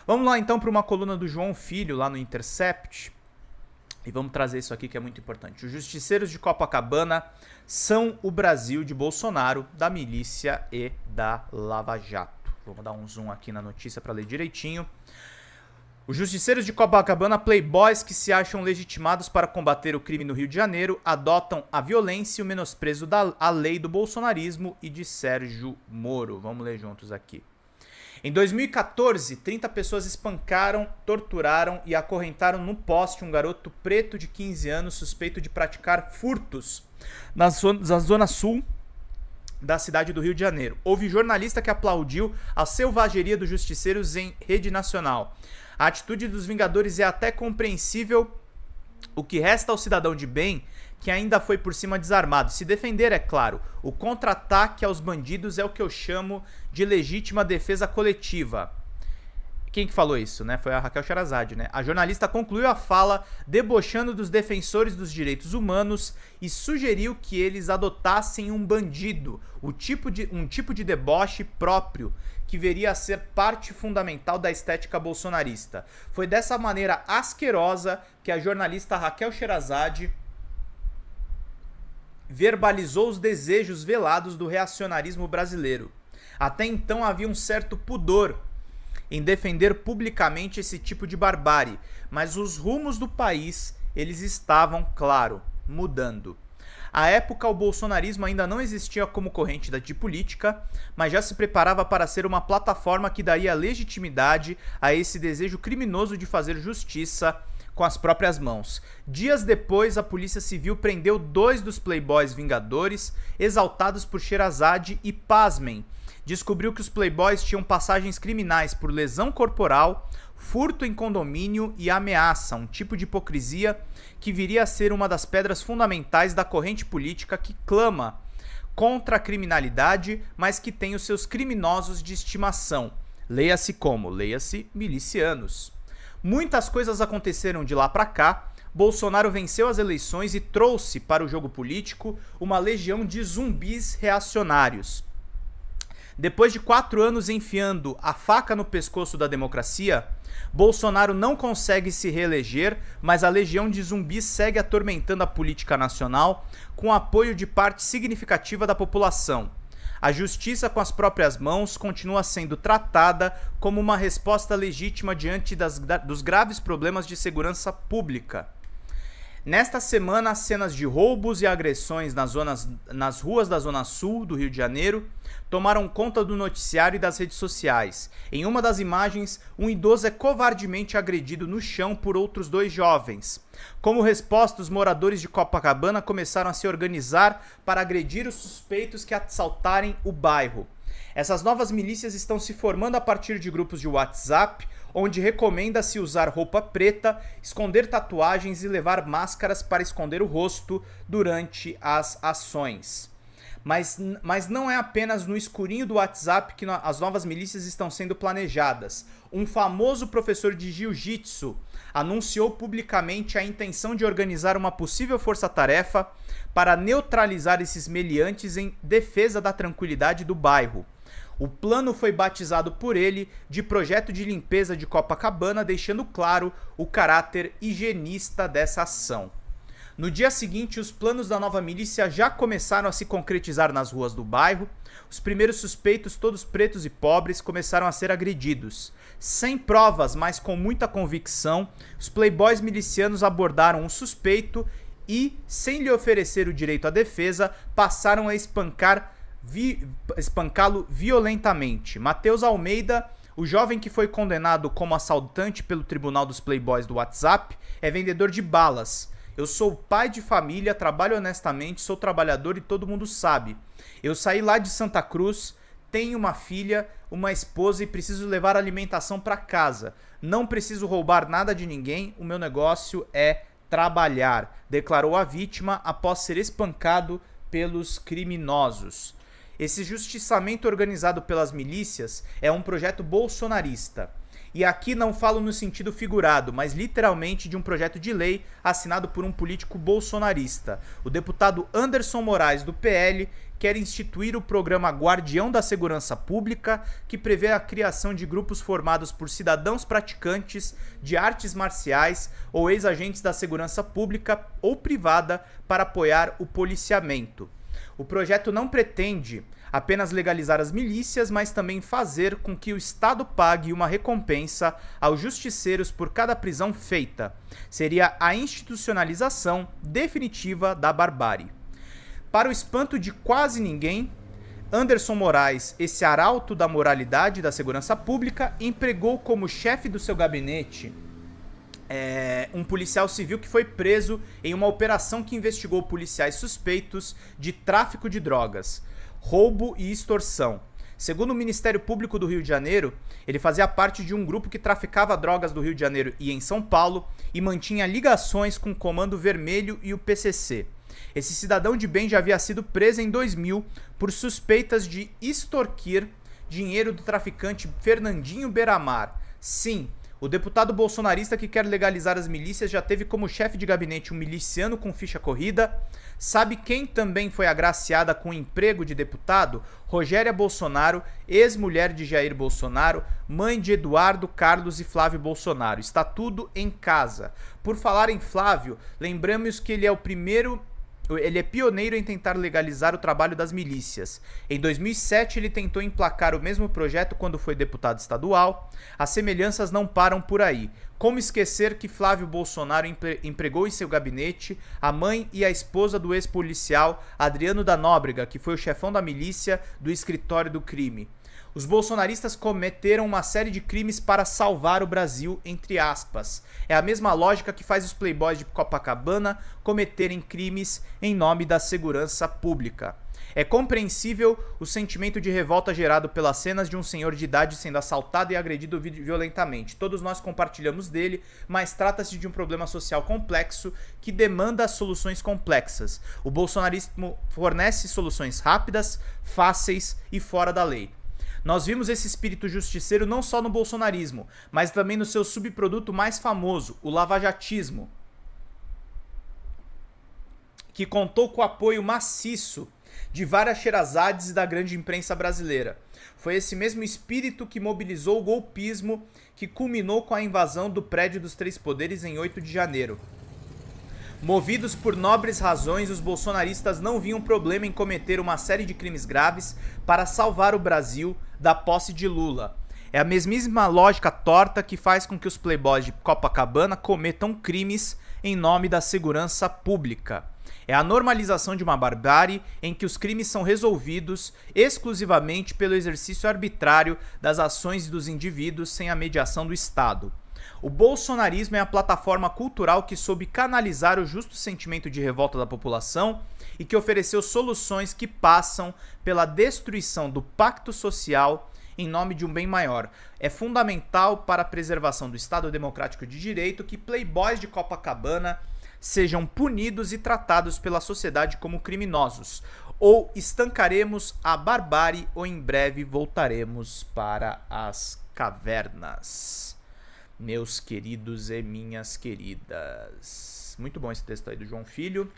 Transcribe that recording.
Vamos lá então para uma coluna do João Filho lá no Intercept. E vamos trazer isso aqui que é muito importante. Os justiceiros de Copacabana são o Brasil de Bolsonaro, da milícia e da Lava Jato. Vamos dar um zoom aqui na notícia para ler direitinho. Os justiceiros de Copacabana, playboys que se acham legitimados para combater o crime no Rio de Janeiro, adotam a violência e o menosprezo à lei do bolsonarismo e de Sérgio Moro. Vamos ler juntos aqui. Em 2014, 30 pessoas espancaram, torturaram e acorrentaram no poste um garoto preto de 15 anos suspeito de praticar furtos na zona sul da cidade do Rio de Janeiro. Houve jornalista que aplaudiu a selvageria dos justiceiros em rede nacional. A atitude dos Vingadores é até compreensível. O que resta ao cidadão de bem que ainda foi por cima desarmado. Se defender, é claro. O contra-ataque aos bandidos é o que eu chamo de legítima defesa coletiva. Quem que falou isso, né? Foi a Raquel Sherazade, né? A jornalista concluiu a fala debochando dos defensores dos direitos humanos e sugeriu que eles adotassem um bandido, um tipo de deboche próprio, que viria a ser parte fundamental da estética bolsonarista. Foi dessa maneira asquerosa que a jornalista Raquel Sherazade verbalizou os desejos velados do reacionarismo brasileiro. Até então havia um certo pudor em defender publicamente esse tipo de barbárie, mas os rumos do país, eles estavam, claro, mudando. À época, o bolsonarismo ainda não existia como corrente de política, mas já se preparava para ser uma plataforma que daria legitimidade a esse desejo criminoso de fazer justiça com as próprias mãos. Dias depois, a Polícia Civil prendeu 2 dos playboys vingadores, exaltados por Sherazade, e, pasmem, descobriu que os playboys tinham passagens criminais por lesão corporal, furto em condomínio e ameaça, um tipo de hipocrisia que viria a ser uma das pedras fundamentais da corrente política que clama contra a criminalidade, mas que tem os seus criminosos de estimação. Leia-se como? Leia-se milicianos. Muitas coisas aconteceram de lá para cá. Bolsonaro venceu as eleições e trouxe para o jogo político uma legião de zumbis reacionários. Depois de 4 anos enfiando a faca no pescoço da democracia, Bolsonaro não consegue se reeleger, mas a legião de zumbis segue atormentando a política nacional com o apoio de parte significativa da população. A justiça com as próprias mãos continua sendo tratada como uma resposta legítima diante dos graves problemas de segurança pública. Nesta semana, cenas de roubos e agressões nas ruas da Zona Sul do Rio de Janeiro tomaram conta do noticiário e das redes sociais. Em uma das imagens, um idoso é covardemente agredido no chão por outros 2 jovens. Como resposta, os moradores de Copacabana começaram a se organizar para agredir os suspeitos que assaltarem o bairro. Essas novas milícias estão se formando a partir de grupos de WhatsApp, onde recomenda-se usar roupa preta, esconder tatuagens e levar máscaras para esconder o rosto durante as ações. Mas não é apenas no escurinho do WhatsApp que as novas milícias estão sendo planejadas. Um famoso professor de jiu-jitsu anunciou publicamente a intenção de organizar uma possível força-tarefa para neutralizar esses meliantes em defesa da tranquilidade do bairro. O plano foi batizado por ele de Projeto de Limpeza de Copacabana, deixando claro o caráter higienista dessa ação. No dia seguinte, os planos da nova milícia já começaram a se concretizar nas ruas do bairro. Os primeiros suspeitos, todos pretos e pobres, começaram a ser agredidos. Sem provas, mas com muita convicção, os playboys milicianos abordaram um suspeito e, sem lhe oferecer o direito à defesa, passaram a espancá-lo violentamente. Matheus Almeida, o jovem que foi condenado como assaltante pelo Tribunal dos Playboys do WhatsApp, é vendedor de balas. Eu sou pai de família, trabalho honestamente, sou trabalhador e todo mundo sabe. Eu saí lá de Santa Cruz, tenho uma filha, uma esposa e preciso levar alimentação para casa. Não preciso roubar nada de ninguém, o meu negócio é trabalhar, declarou a vítima após ser espancado pelos criminosos. Esse justiçamento organizado pelas milícias é um projeto bolsonarista. E aqui não falo no sentido figurado, mas literalmente de um projeto de lei assinado por um político bolsonarista. O deputado Anderson Moraes, do PL, quer instituir o programa Guardião da Segurança Pública, que prevê a criação de grupos formados por cidadãos praticantes de artes marciais ou ex-agentes da segurança pública ou privada para apoiar o policiamento. O projeto não pretende apenas legalizar as milícias, mas também fazer com que o Estado pague uma recompensa aos justiceiros por cada prisão feita. Seria a institucionalização definitiva da barbárie. Para o espanto de quase ninguém, Anderson Moraes, esse arauto da moralidade e da segurança pública, empregou como chefe do seu gabinete um policial civil que foi preso em uma operação que investigou policiais suspeitos de tráfico de drogas, roubo e extorsão. Segundo o Ministério Público do Rio de Janeiro, ele fazia parte de um grupo que traficava drogas do Rio de Janeiro e em São Paulo e mantinha ligações com o Comando Vermelho e o PCC. Esse cidadão de bem já havia sido preso em 2000 por suspeitas de extorquir dinheiro do traficante Fernandinho Beiramar. Sim, o deputado bolsonarista que quer legalizar as milícias já teve como chefe de gabinete um miliciano com ficha corrida. Sabe quem também foi agraciada com o emprego de deputado? Rogéria Bolsonaro, ex-mulher de Jair Bolsonaro, mãe de Eduardo, Carlos e Flávio Bolsonaro. Está tudo em casa. Por falar em Flávio, lembramos que ele é pioneiro em tentar legalizar o trabalho das milícias. Em 2007, ele tentou emplacar o mesmo projeto quando foi deputado estadual. As semelhanças não param por aí. Como esquecer que Flávio Bolsonaro empregou em seu gabinete a mãe e a esposa do ex-policial Adriano da Nóbrega, que foi o chefão da milícia do escritório do crime. Os bolsonaristas cometeram uma série de crimes para salvar o Brasil, entre aspas. É a mesma lógica que faz os playboys de Copacabana cometerem crimes em nome da segurança pública. É compreensível o sentimento de revolta gerado pelas cenas de um senhor de idade sendo assaltado e agredido violentamente. Todos nós compartilhamos dele, mas trata-se de um problema social complexo que demanda soluções complexas. O bolsonarismo fornece soluções rápidas, fáceis e fora da lei. Nós vimos esse espírito justiceiro não só no bolsonarismo, mas também no seu subproduto mais famoso, o lavajatismo, que contou com o apoio maciço de várias Sherazades e da grande imprensa brasileira. Foi esse mesmo espírito que mobilizou o golpismo que culminou com a invasão do prédio dos Três Poderes em 8 de janeiro. Movidos por nobres razões, os bolsonaristas não viam problema em cometer uma série de crimes graves para salvar o Brasil da posse de Lula. É a mesmíssima lógica torta que faz com que os playboys de Copacabana cometam crimes em nome da segurança pública. É a normalização de uma barbárie em que os crimes são resolvidos exclusivamente pelo exercício arbitrário das ações dos indivíduos sem a mediação do Estado. O bolsonarismo é a plataforma cultural que soube canalizar o justo sentimento de revolta da população e que ofereceu soluções que passam pela destruição do pacto social em nome de um bem maior. É fundamental para a preservação do Estado Democrático de Direito que playboys de Copacabana sejam punidos e tratados pela sociedade como criminosos. Ou estancaremos a barbárie ou em breve voltaremos para as cavernas. Meus queridos e minhas queridas. Muito bom esse texto aí do João Filho.